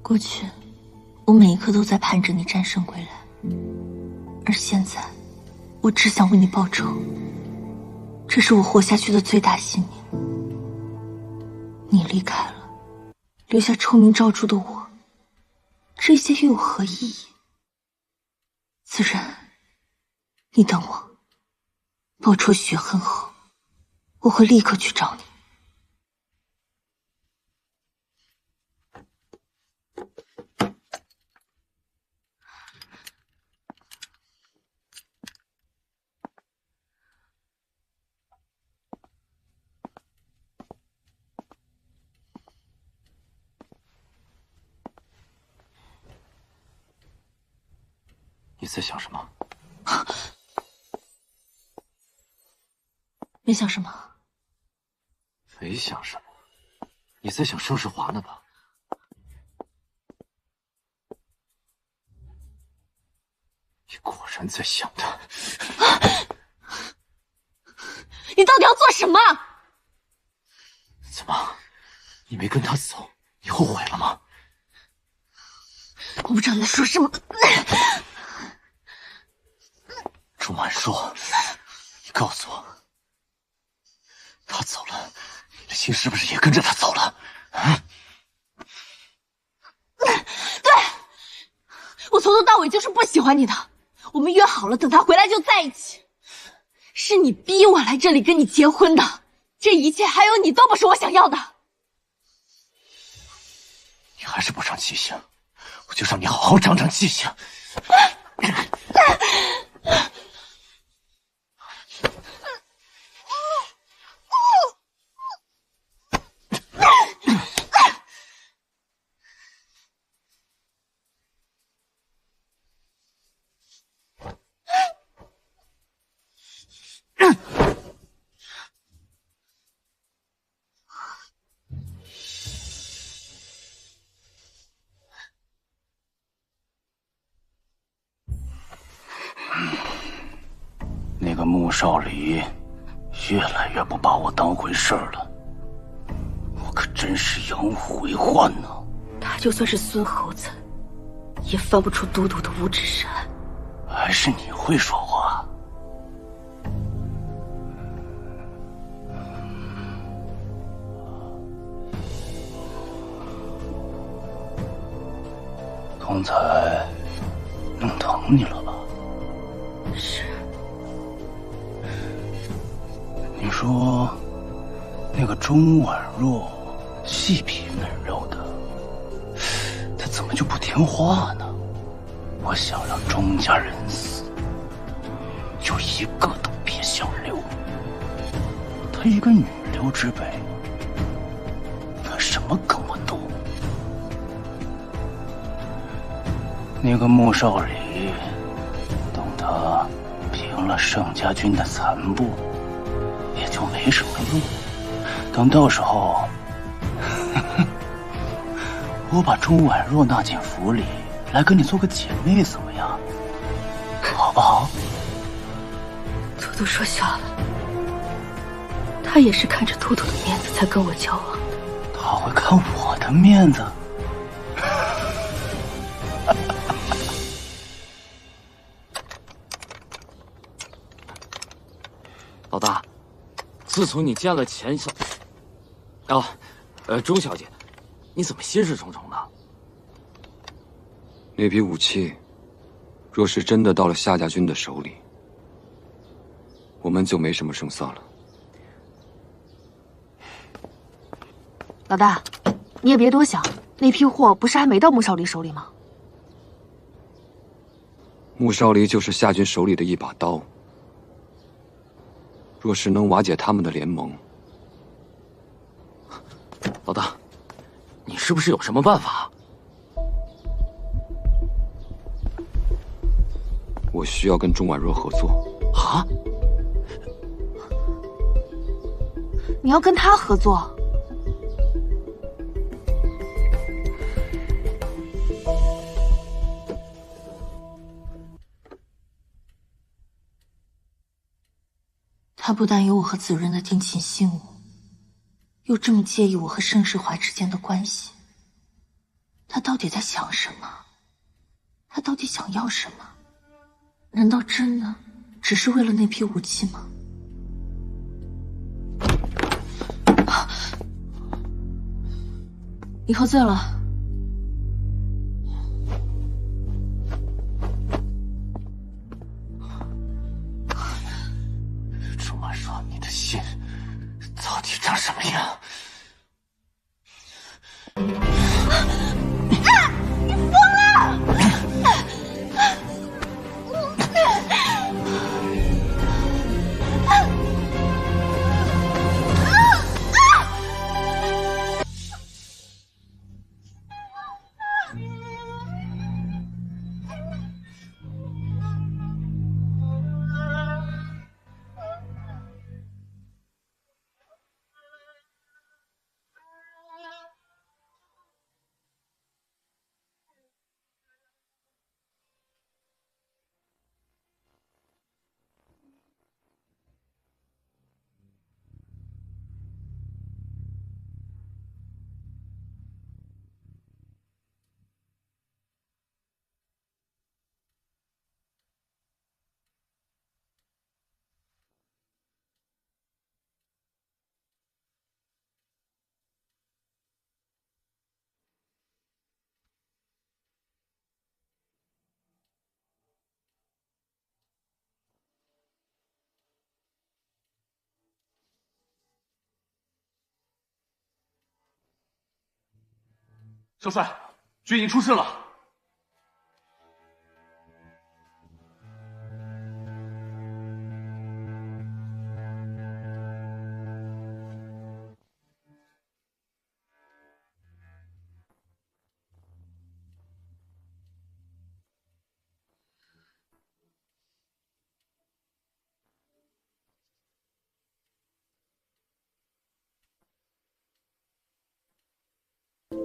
过去，我每一刻都在盼着你战胜归来，而现在，我只想为你报仇。这是我活下去的最大信念。你离开了，留下臭名昭著的我，这些又有何意义？子然，你等我，报仇雪恨后，我会立刻去找你。你在想什么？没想什么。没想什么？你在想盛世华呢吧？你果然在想他。你到底要做什么？怎么，你没跟他走，你后悔了吗？我不知道你在说什么。钟婉若，你告诉我，他走了，你的心是不是也跟着他走了？啊？对，我从头到尾就是不喜欢你的。我们约好了，等他回来就在一起。是你逼我来这里跟你结婚的，这一切还有你都不是我想要的。你还是不长记性，我就让你好好长长记性。那个穆少离越来越不把我当回事儿了，我可真是养虎为患呢。他就算是孙猴子，也翻不出都督的五指山。还是你会说话。刚才弄疼你了吧？是。你说那个钟婉若细皮嫩肉的，她怎么就不听话呢？我想让钟家人死，就一个都别想留。她一个女流之辈，她什么跟我斗？那个穆少离，等他平了盛家军的残部，也就没什么用。等到时候，我把钟婉若纳进府里，来跟你做个姐妹，怎么样？好不好？都督说笑了，他也是看着都督的面子才跟我交往的。他会看我的面子？老大，自从你见了钱小，钟小姐，你怎么心事重重的？那批武器，若是真的到了夏家军的手里，我们就没什么胜算了。老大，你也别多想，那批货不是还没到穆少离手里吗？穆少离就是夏军手里的一把刀。若是能瓦解他们的联盟，老大，你是不是有什么办法？我需要跟钟婉若合作。啊？你要跟他合作？他不但有我和子润的定情信物，又这么介意我和盛世华之间的关系，他他到底在想什么？他到底想要什么？难道真的只是为了那批武器吗？你喝醉了。钟婉若，你的心到底长什么样？你疯了！少帅，军营出事了。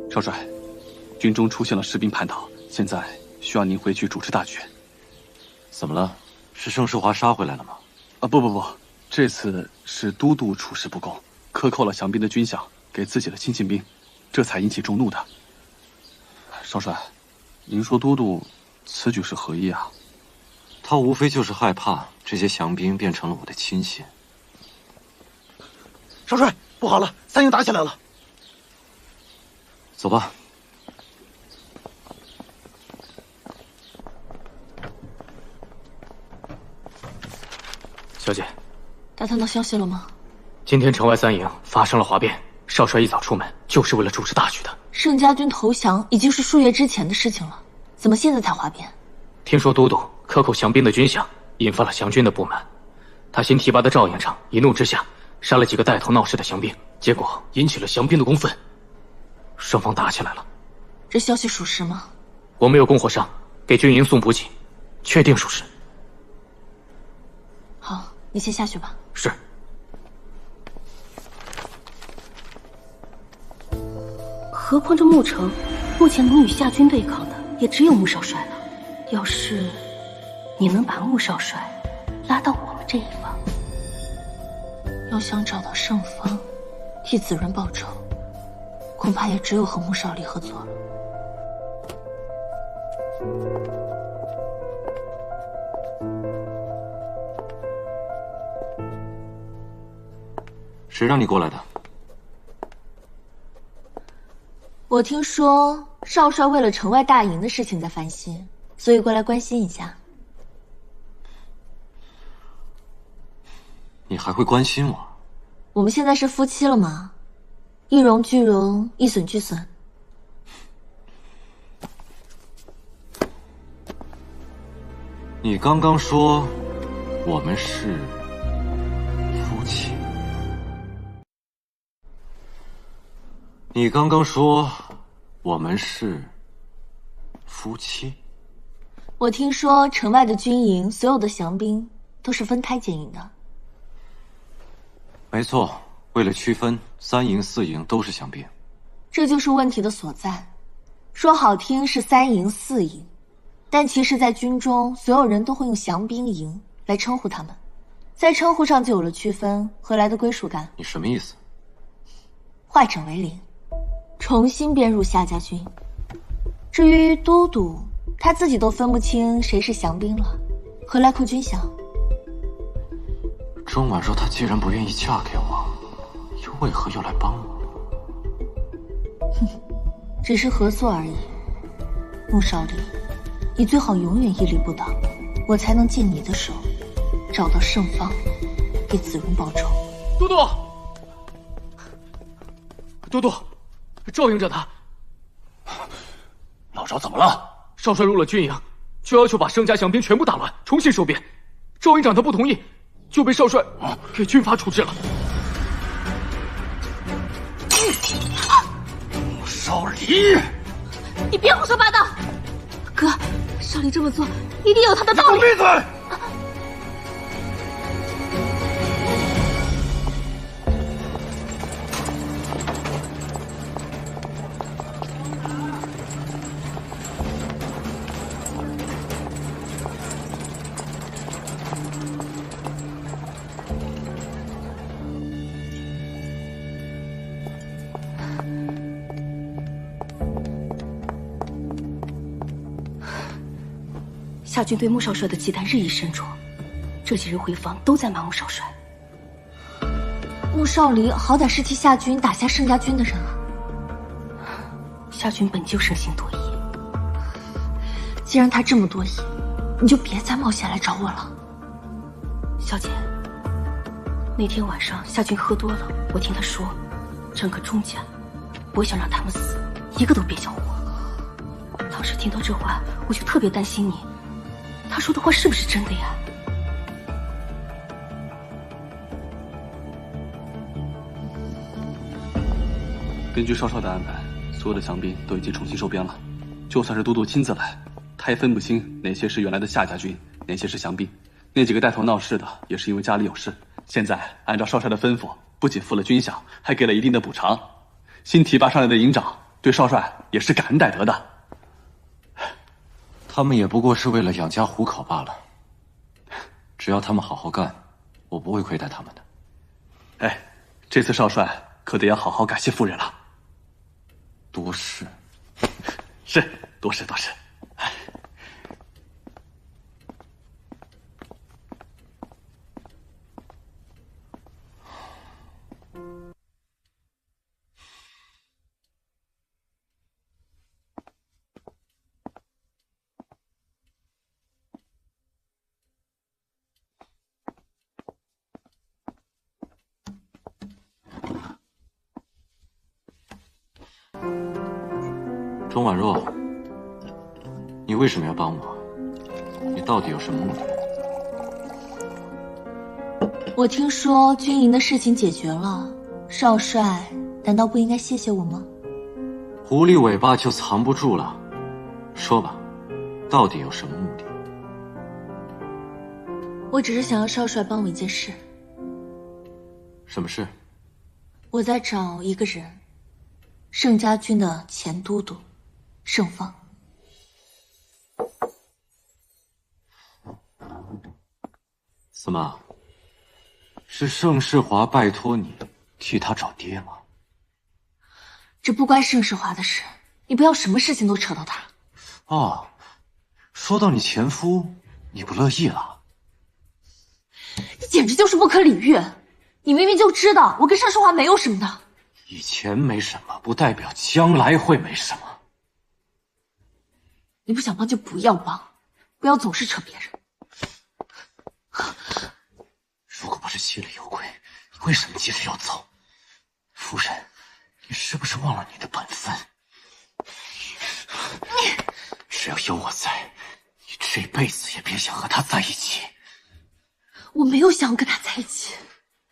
少帅，军中出现了士兵叛逃，现在需要您回去主持大局。怎么了？是盛世华杀回来了吗？不，这次是都督处事不公，克扣了降兵的军饷给自己的亲信兵，这才引起众怒的。少帅，您说都督此举是何意啊？他无非就是害怕这些降兵变成了我的亲信。少帅，不好了，三营打起来了。走吧。小姐，打探到消息了吗？今天城外三营发生了哗变，少帅一早出门就是为了主持大局的。盛家军投降已经是数月之前的事情了，怎么现在才哗变？听说都督克扣降兵的军饷，引发了降军的不满。他新提拔的赵营长一怒之下，杀了几个带头闹事的降兵，结果引起了降兵的公愤，双方打起来了。这消息属实吗？我们有供货商给军营送补给，确定属实。好，你先下去吧。是。何况这牧城，目前能与夏军对抗的也只有穆少帅了。要是你能把穆少帅拉到我们这一方，要想找到胜方，替子润报仇，恐怕也只有和穆少离合作了。谁让你过来的？我听说少帅为了城外大营的事情在烦心，所以过来关心一下。你还会关心我？我们现在是夫妻了吗？一荣俱荣，一损俱损。你刚刚说我们是夫妻。你刚刚说我们是夫妻。我听说城外的军营所有的降兵都是分开检营的。没错，为了区分，3营4营都是降兵。这就是问题的所在。说好听是3营4营，但其实在军中所有人都会用降兵营来称呼他们，在称呼上就有了区分，何来的归属感？你什么意思？化整为零，重新编入夏家军。至于都督，他自己都分不清谁是降兵了，何来扣军饷？钟婉若她既然不愿意嫁给我，又为何要来帮我？只是合作而已。穆少离，你最好永远屹立不倒，我才能借你的手找到圣方，给子荣报仇。都督，都督，赵营长他老赵怎么了？少帅入了军营，就要求把盛家降兵全部打乱，重新收编。赵营长他不同意，就被少帅给军阀处置了。少离，你别胡说八道！哥，少离这么做一定有他的道理。闭嘴！夏军对穆少帅的忌惮日益深重，这几日回防都在骂穆少帅。穆少离好歹是替夏军打下盛家军的人啊。夏军本就生性多疑，既然他这么多疑，你就别再冒险来找我了。小姐，那天晚上夏军喝多了，我听他说，整个钟家，我想让他们死，一个都别想活。当时听到这话，我就特别担心你。他说的话是不是真的呀？根据少少的安排，所有的降兵都已经重新收编了。就算是都督亲自来，他也分不清哪些是原来的夏家军，哪些是降兵。那几个带头闹事的，也是因为家里有事。现在按照少帅的吩咐，不仅付了军饷，还给了一定的补偿。新提拔上来的营长对少帅也是感恩戴德的。他们也不过是为了养家糊口罢了。只要他们好好干，我不会亏待他们的。哎，这次少帅可得要好好感谢夫人了。多事，是多事多事。钟婉若，你为什么要帮我？你到底有什么目的？我听说军营的事情解决了，少帅难道不应该谢谢我吗？狐狸尾巴就藏不住了，说吧，到底有什么目的？我只是想要少帅帮我一件事。什么事？我在找一个人，盛家军的前都督盛方。怎么？是盛世华拜托你替他找爹吗？这不关盛世华的事，你不要什么事情都扯到他。哦，说到你前夫，你不乐意了？你简直就是不可理喻！你明明就知道我跟盛世华没有什么的。以前没什么，不代表将来会没什么。你不想帮就不要帮，不要总是扯别人。如果不是心里有鬼，你为什么急着要走？夫人，你是不是忘了你的本分？只要有我在，你这辈子也别想和他在一起。我没有想要跟他在一起。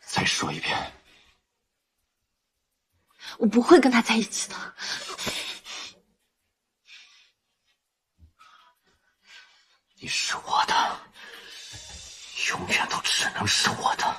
再说一遍，我不会跟他在一起的。你是我的，永远都只能是我的。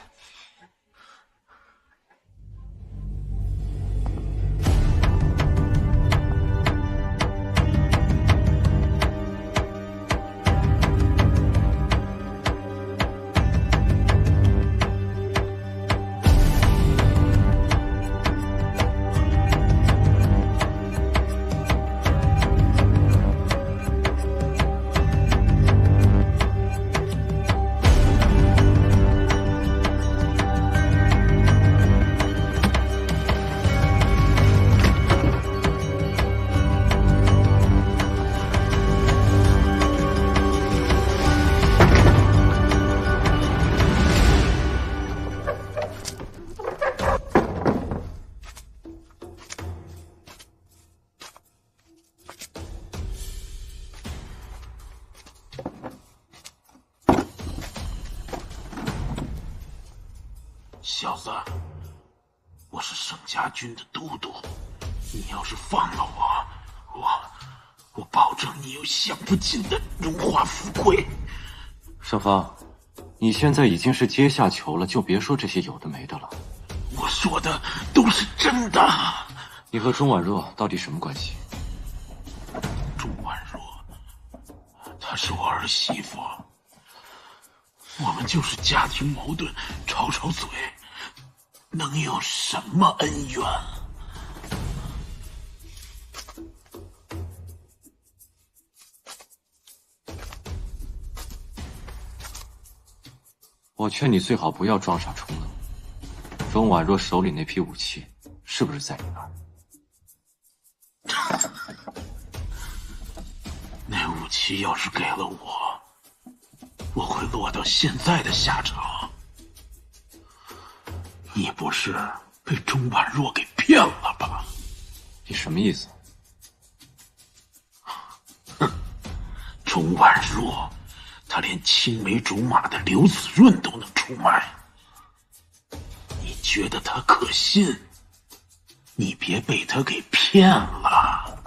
小子，我是盛家军的都督，你要是放了我保证你有享不尽的荣华富贵。盛芳，你现在已经是阶下囚了，就别说这些有的没的了。我说的都是真的。你和钟婉若到底什么关系？钟婉若，她是我儿媳妇，我们就是家庭矛盾，吵吵嘴，能有什么恩怨？我劝你最好不要装傻充愣。钟婉若手里那批武器是不是在你那儿？那武器要是给了我会落到现在的下场。你不是被钟婉若给骗了吧？你什么意思？钟婉若，她连青梅竹马的刘子润都能出卖，你觉得她可信？你别被她给骗了。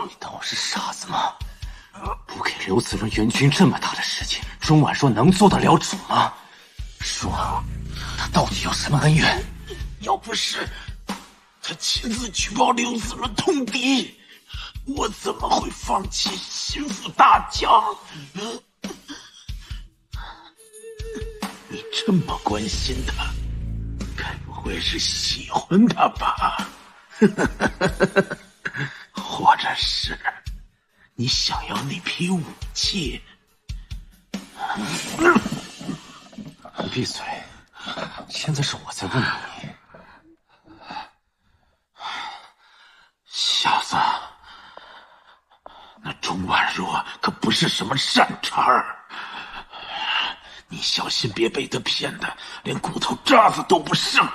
你当我是傻子吗？不给刘子润援军这么大的事情，钟婉若能做得了主吗？说，他到底有什么恩怨？要不是他亲自举报刘子润通敌，我怎么会放弃心腹大将？你这么关心他，该不会是喜欢他吧？或者是你想要那批武器？你闭嘴！现在是我在问你。小子，那钟婉若可不是什么善茬儿，你小心别被他骗的连骨头渣子都不剩。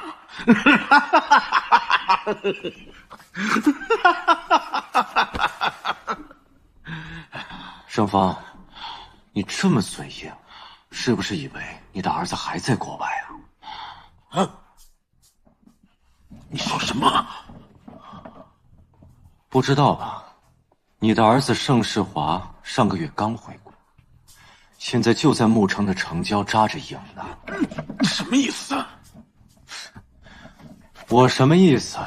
盛芳，你这么嘴硬，是不是以为你的儿子还在国外啊？啊？你说什么？不知道吧？你的儿子盛世华上个月刚回国，现在就在牧城的城郊扎着营呢。你什么意思啊？我什么意思？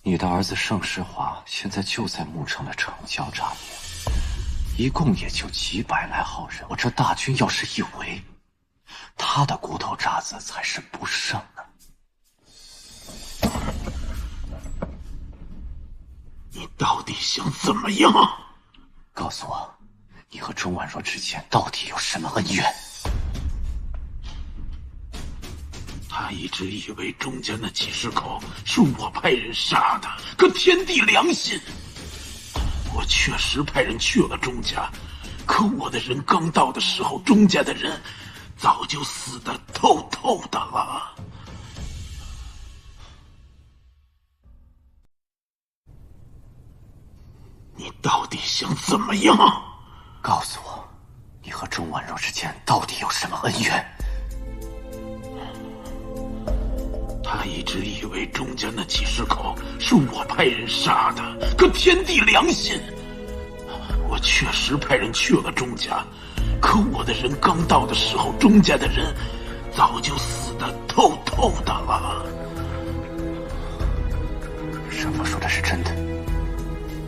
你的儿子盛世华现在就在牧城的城郊扎营，一共也就几百来号人，我这大军要是一围，他的骨头渣子才是不剩呢。你到底想怎么样？告诉我，你和钟婉若之间到底有什么恩怨？他一直以为钟家那几十口是我派人杀的，可天地良心，我确实派人去了钟家，可我的人刚到的时候，钟家的人早就死得透透的了。你到底想怎么样？告诉我，你和钟婉若之间到底有什么恩怨？他一直以为钟家那几十口是我派人杀的，可天地良心，我确实派人去了钟家，可我的人刚到的时候，钟家的人早就死得透透的了。盛芳说的是真的，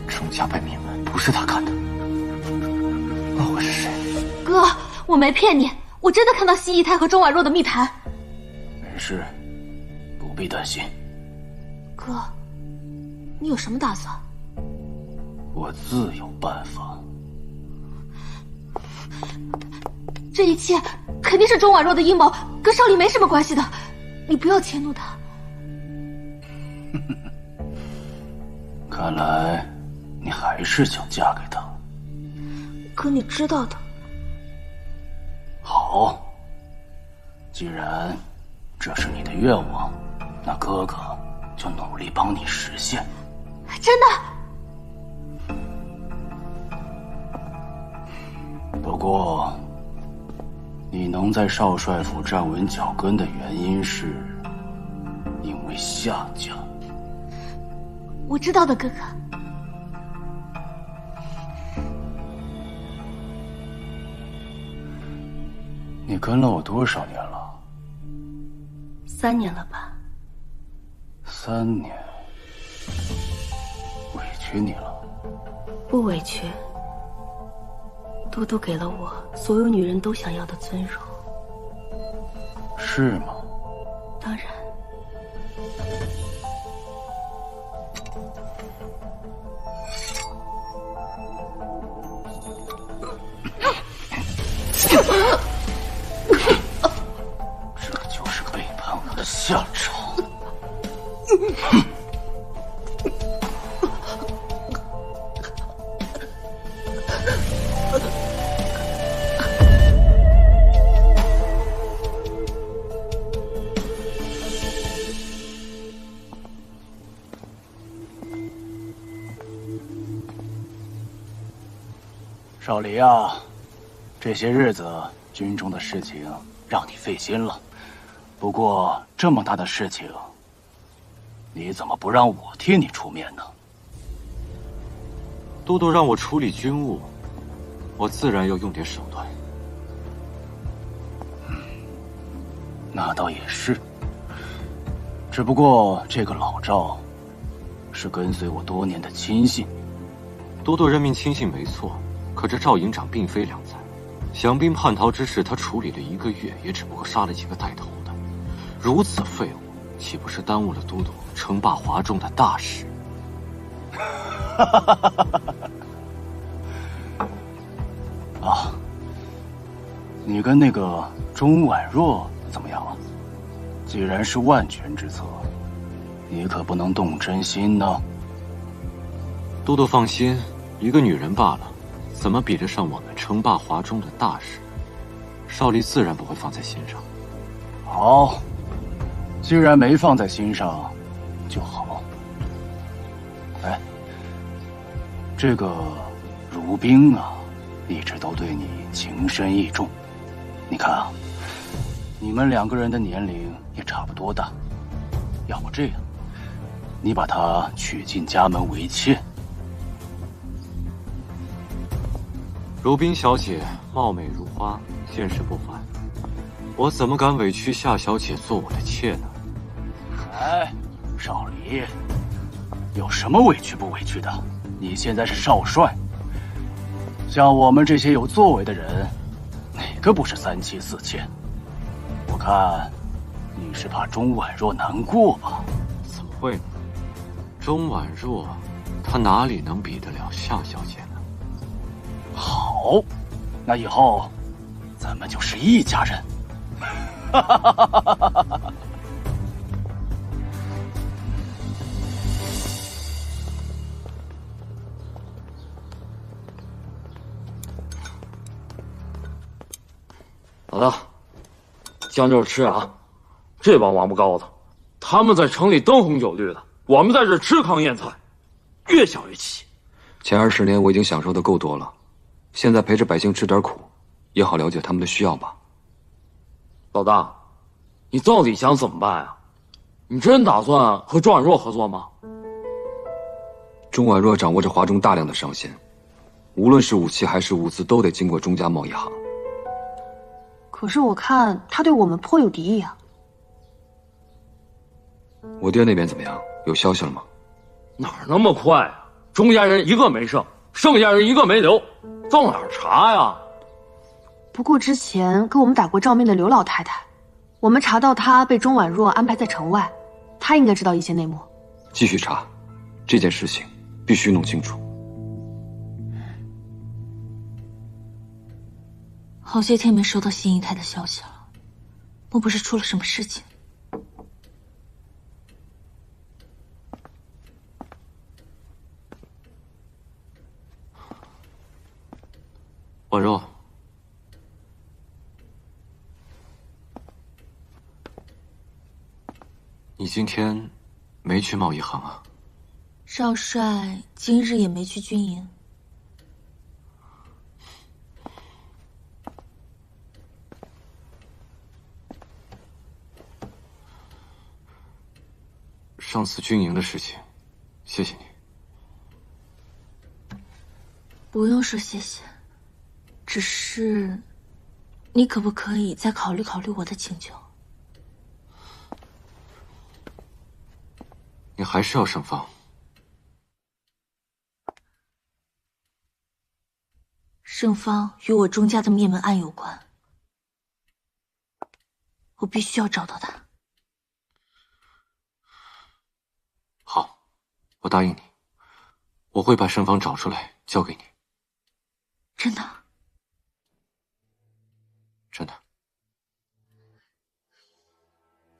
钟家被灭门不是他干的，那会是谁？哥，我没骗你，我真的看到西姨太和钟婉若的密谈。没事，不必担心。哥，你有什么打算？我自有办法。这一切肯定是钟婉若的阴谋，跟少林没什么关系的，你不要迁怒他。看来你还是想嫁给他。可你知道的。好，既然这是你的愿望，那哥哥就努力帮你实现。真的？不过，你能在少帅府站稳脚跟的原因是，因为夏家。我知道的，哥哥。你跟了我多少年了？3年了吧。3年，委屈你了。不委屈。都督给了我所有女人都想要的尊荣。是吗？当然。这就是背叛我的下场。少离啊，这些日子军中的事情让你费心了。不过这么大的事情，你怎么不让我替你出面呢？都督让我处理军务，我自然要用点手段。那倒也是。只不过这个老赵是跟随我多年的亲信。都督任命亲信没错，可这赵营长并非良才。降兵叛逃之事，他处理了1个月，也只不过杀了几个带头的。如此废物，岂不是耽误了都督称霸华中的大事？啊，你跟那个钟婉若怎么样了？既然是万全之策，你可不能动真心呢。都督放心，一个女人罢了，怎么比得上我们称霸华中的大事？少吏自然不会放在心上。好，既然没放在心上，就好。哎，这个如冰啊，一直都对你情深意重。你看啊，你们2个人的年龄也差不多大，要不这样，你把她娶进家门为妾。如冰小姐貌美如花，见识不凡，我怎么敢委屈夏小姐做我的妾呢？哎，少离，有什么委屈不委屈的？你现在是少帅，像我们这些有作为的人，哪个不是3妻4妾？我看你是怕钟婉若难过吧？怎么会呢？钟婉若，她哪里能比得了夏小姐呢？好，那以后咱们就是一家人。老大，将就着吃啊！这帮王八羔子，他们在城里灯红酒绿的，我们在这吃糠咽菜，越想越气。前20年我已经享受的够多了，现在陪着百姓吃点苦，也好了解他们的需要吧。老大，你到底想怎么办啊？你真打算和钟婉若合作吗？钟婉若掌握着华中大量的商线，无论是武器还是物资，都得经过钟家贸易行。可是我看他对我们颇有敌意啊。我爹那边怎么样？有消息了吗？哪儿那么快啊？钟家人1个没剩，剩下人1个没留，到哪儿查呀？不过之前给我们打过照面的刘老太太，我们查到她被钟婉若安排在城外，她应该知道一些内幕。继续查，这件事情必须弄清楚。好些天没收到新姨太的消息了，莫不是出了什么事情？婉若，你今天没去贸易行啊？少帅今日也没去军营。上次军营的事情，谢谢你。不用说谢谢，只是，你可不可以再考虑考虑我的请求？你还是要盛芳。盛芳与我钟家的灭门案有关，我必须要找到他。好，我答应你，我会把盛芳找出来交给你。真的？真的。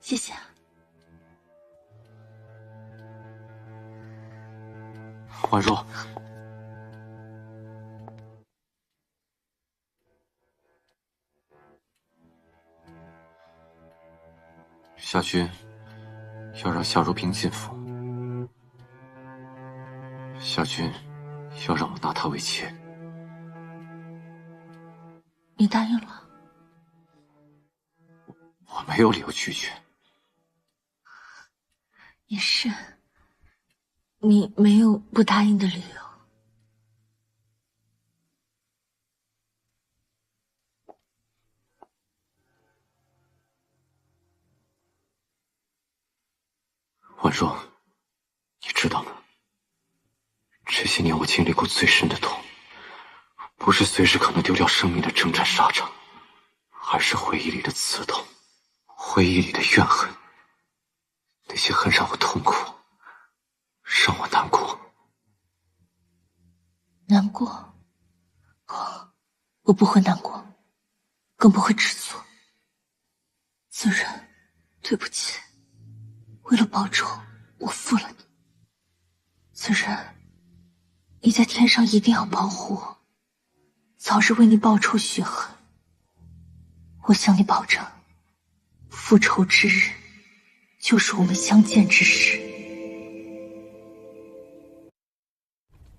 谢谢。婉若，夏军要让夏如萍进府，夏军要让我纳她为妾。你答应了？我没有理由拒绝。也是，你没有不答应的理由。婉若，你知道吗？这些年我经历过最深的痛，不是随时可能丢掉生命的征战沙场，而是回忆里的刺痛，回忆里的怨恨。那些恨让我痛苦，让我难过。难过？我不会难过，更不会知足。子仁，对不起，为了报仇，我负了你。子仁，你在天上一定要保护我，早日为你报仇雪恨。我向你保证，复仇之日就是我们相见之时。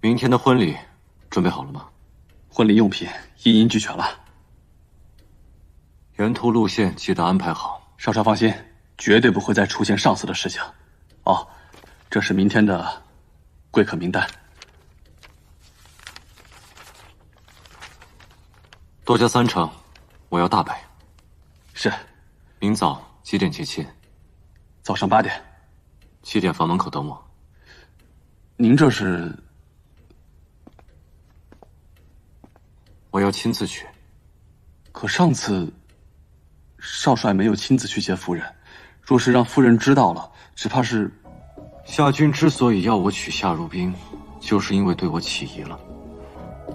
明天的婚礼准备好了吗？婚礼用品一应俱全了。沿途路线记得安排好。少帅放心，绝对不会再出现上次的事情。哦，这是明天的贵客名单。多加3成，我要大摆。是。明早几点接亲？早上8点。7点房门口等我。您这是？我要亲自去。可上次少帅没有亲自去接夫人，若是让夫人知道了，只怕是……夏军之所以要我娶夏如冰，就是因为对我起疑了。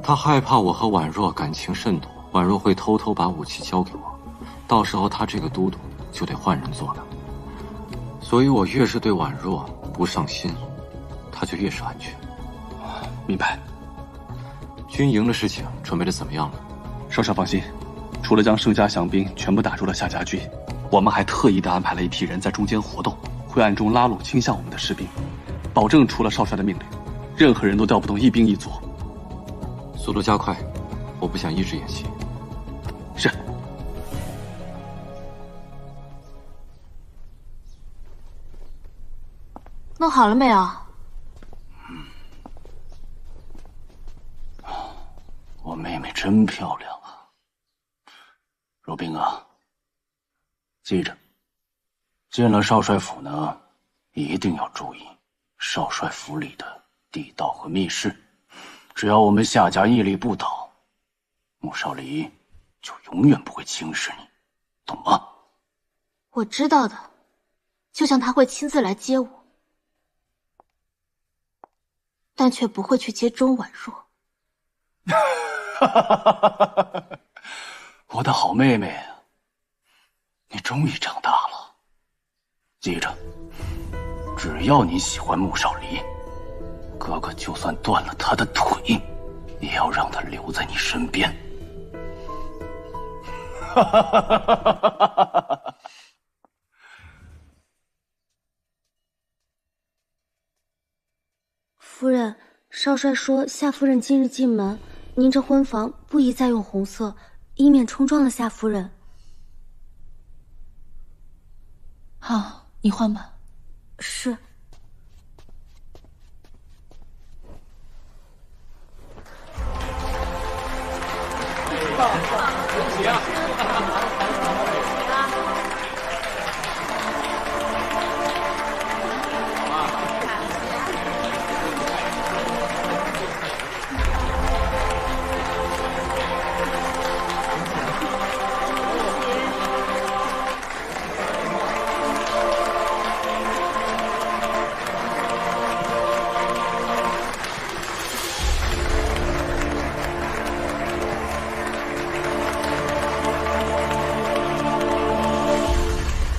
他害怕我和婉若感情甚笃，婉若会偷偷把武器交给我，到时候他这个都督就得换人做了。所以我越是对婉若不上心，他就越是安全。明白。军营的事情准备的怎么样了？少帅放心，除了将盛家降兵全部打入了夏家军，我们还特意的安排了一批人在中间活动，会暗中拉拢倾向我们的士兵，保证除了少帅的命令，任何人都调不动一兵一卒。速度加快，我不想一直演戏。是。弄好了没有？我妹妹真漂亮啊，若冰啊，记着，进了少帅府呢，一定要注意少帅府里的地道和密室。只要我们夏家屹立不倒，穆少离就永远不会轻视你，懂吗？我知道的，就像他会亲自来接我，但却不会去接钟婉若。我的好妹妹，你终于长大了。记着，只要你喜欢穆少离，哥哥就算断了他的腿，也要让他留在你身边。夫人，少帅说夏夫人今日进门，您这婚房不宜再用红色，以免冲撞了夏夫人。好，你换吧。是。恭喜啊！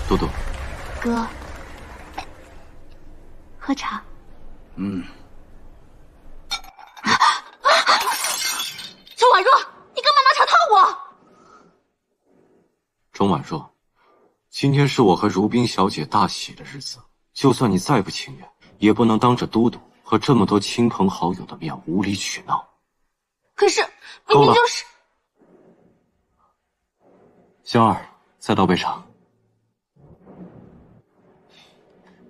嘟嘟，哥，喝茶。周婉若，你干嘛拿茶套我？钟婉若，今天是我和如冰小姐大喜的日子，就算你再不情愿，也不能当着嘟嘟和这么多亲朋好友的面无理取闹。可是明明就是……香儿，再倒杯茶。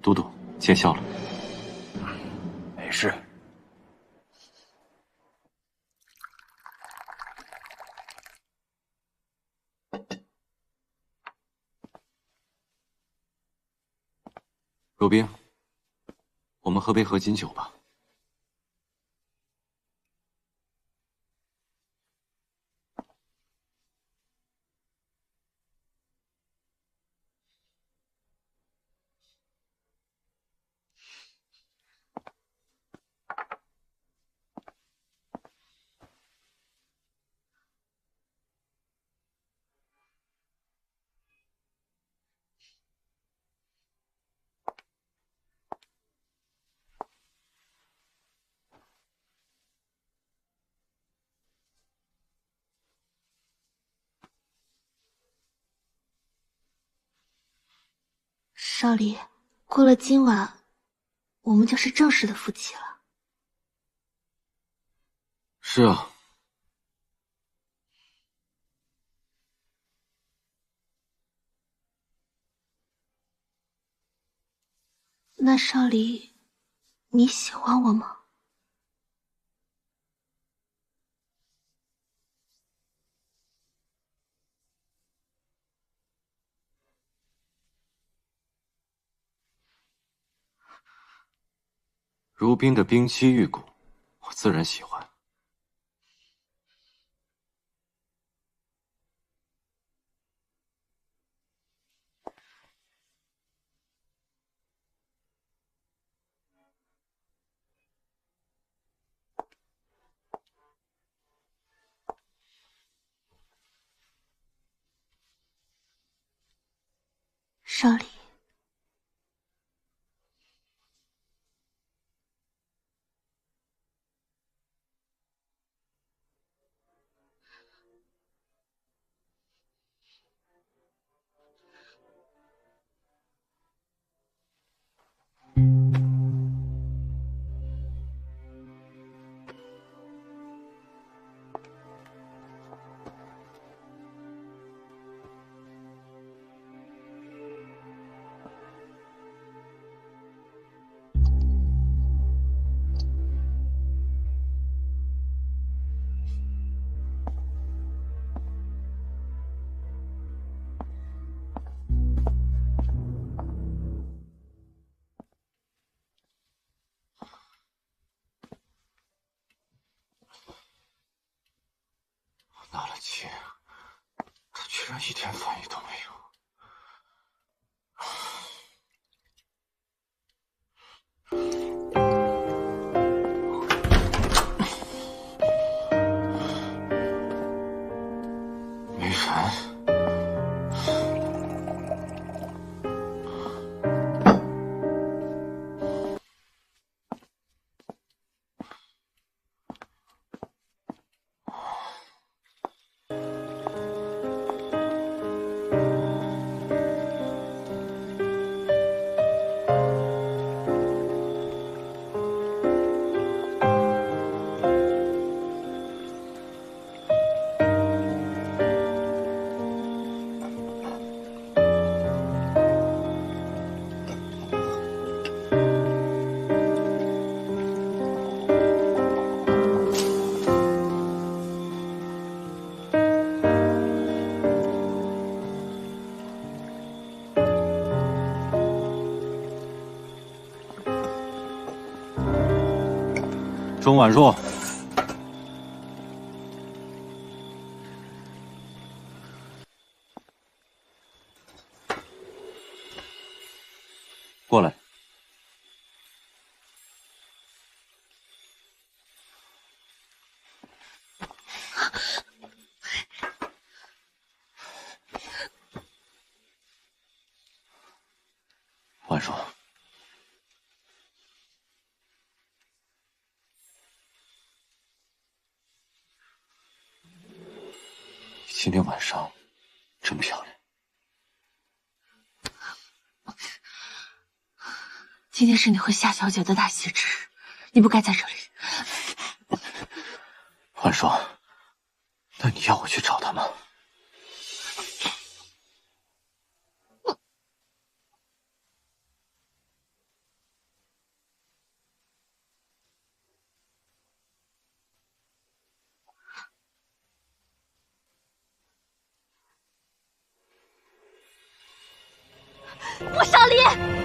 嘟嘟，见笑了。没事。如冰，我们喝杯合卺酒吧。少离，过了今晚，我们就是正式的夫妻了。是啊。那少离，你喜欢我吗？如冰的冰肌玉骨，我自然喜欢。少离，纳了气，他居然一点反应都没有。没人。钟婉若，过来。婉若，今天晚上真漂亮。今天是你和夏小姐的大喜之日，你不该在这里。婉若，那你要我去找他吗？我少林。